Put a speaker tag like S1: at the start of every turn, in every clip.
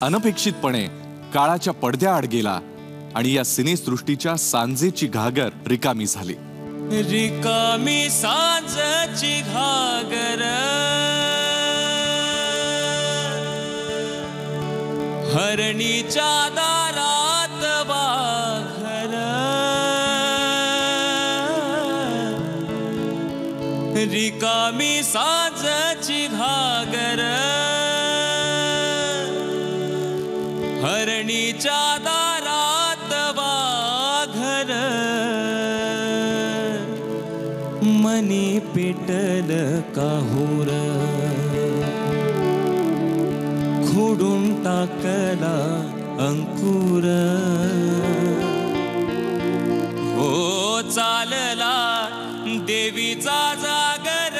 S1: अनपेक्षितपणे काळाच्या पडद्याआड गेला आणि या सिनेसृष्टीच्या सांजेची घागर रिकामी झाली.
S2: रिकामी सांजेची घागर हरणीच्या दारात वाघर रिकामी सांजेची घागर हरणीच्या दारात वाघर मनी पेटल काहूर खुडून टाकला अंकुर हो चालला देवीचा जागर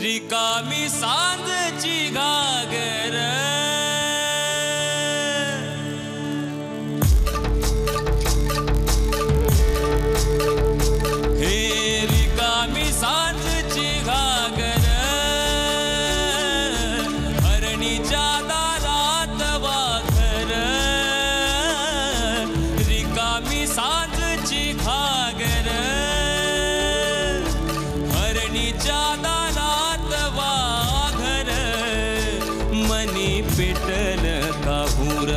S2: रिकामी सांजेची घागर हे रिकामी सांजेची घागर हरणीच्या दारात वाघर रिकामी सांजेची घागर हरणीच्या दारात वाघर मनी पेटल काहूर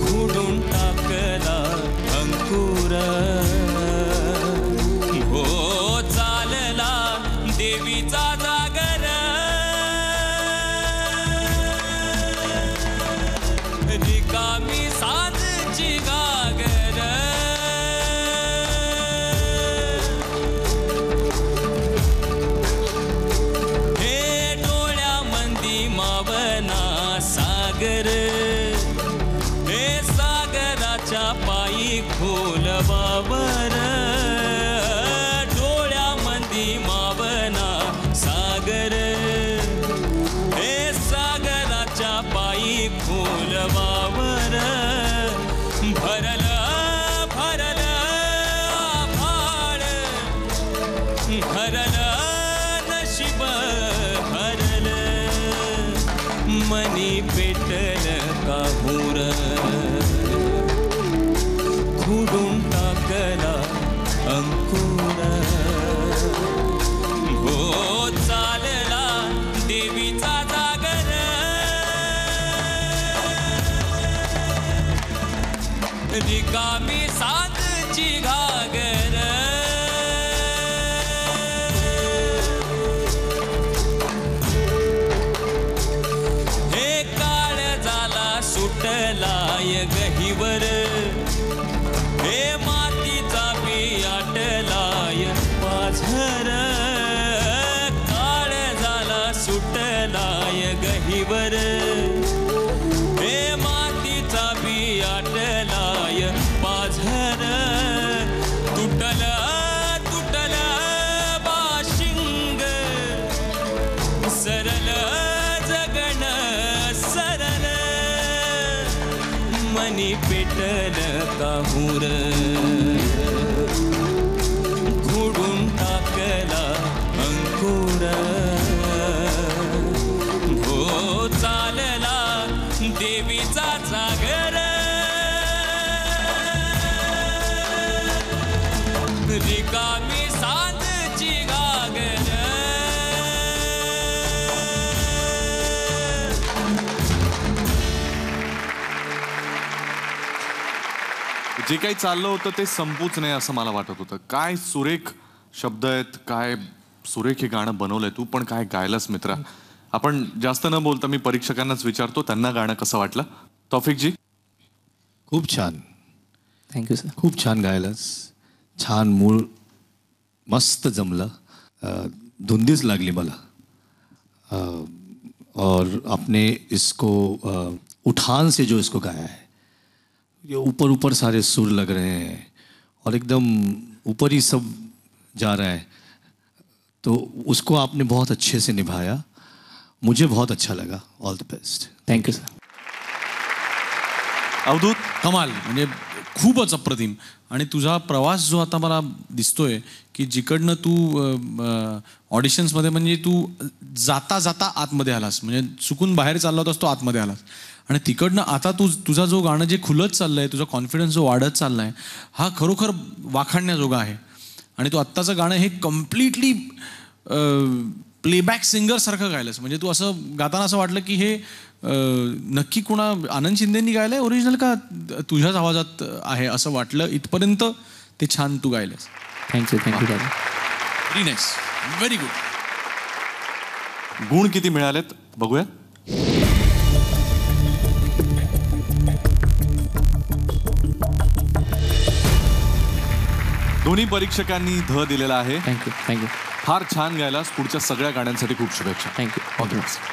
S2: खुडून टाकला अंकुर हो चालला देवीचा जागर रिकामी सांजेची घागर हे डोळ्यामंदी मावना सागर हे सागराच्या पायी खोल वावर डोळ्यामंदी मावना सागर हे सागराच्या पायी खोल वावर भरल भरल आभाळ भरल नशीब भरल मनी पेटल काहूर खुडून टाकला अंकुर हो चालला देवीचा जागर रिकामी सांजेची घागर हे काळ झाला सुटलाय गहीवर हे मातीचा बियाटलाय पाझर काळ झाला सुटलाय गहीवर हे मातीचा बियाटलाय पाझर तुटल तुटल बाशिंग सरल जगण सरल मनी पेटल काहूर खुडून टाकला अंकुर हो चालला देवीचा जागर रिकामी सांजेची घागर
S1: जे काही चाललं होतं ते संपूच नाही असं मला वाटत होतं. काय सुरेख शब्द आहेत, काय सुरेख हे गाणं बनवलंय तू, पण काय गायलंस मित्रा. आपण जास्त न बोलता मी परीक्षकांनाच विचारतो त्यांना गाणं कसं वाटलं. तौफिकजी.
S3: खूप छान.
S4: Thank you sir.
S3: खूप छान गायलंस. छान मूळ मस्त जमलं. धुंदीच लागली मला. और आपने इसको उठान से जो इसको गाया है, ये ऊपर ऊपर सारे सुर लग रहे हैं और एकदम ऊपर ही सब जा रहा है, तो उसको आपने बहुत अच्छे से निभाया. मुझे बहुत अच्छा लगा. All the best.
S4: Thank you sir.
S1: Avadhoot.
S3: कमाल. म्हणजे
S4: खूपच अप्रतिम. आणि तुझा प्रवास जो आता मला दिसतोय की जिकडनं तू ऑडिशन्समध्ये म्हणजे तू जाता जाता आतमध्ये आलास, म्हणजे चुकून बाहेर चालला होतास तो आतमध्ये आलास, आणि तिकडनं आता तुझा जो गाणं जे खुलत चाललंय, तुझा कॉन्फिडन्स जो वाढत चाललाय, हा खरोखर वाखाणण्याजोगा आहे. आणि तू आत्ताचं गाणं हे कम्प्लिटली प्लेबॅक सिंगरसारखं गायलंस. म्हणजे तू असं गाताना असं वाटलं की हे नक्की कुणा आनंद शिंदेंनी गायलंय ओरिजिनल का तुझ्याच आवाजात आहे असं वाटलं. इथपर्यंत ते छान तू गायलंस.
S5: थँक्यू दादा.
S4: Very nice, very good.
S1: गुण किती मिळालेत बघूया. दोन्ही परीक्षकांनी ध दिलेला आहे.
S5: थँक्यू.
S1: फार छान गायलास. पुढच्या सगळ्या गाण्यांसाठी खूप शुभेच्छा.
S5: थँक्यू.
S1: All the best.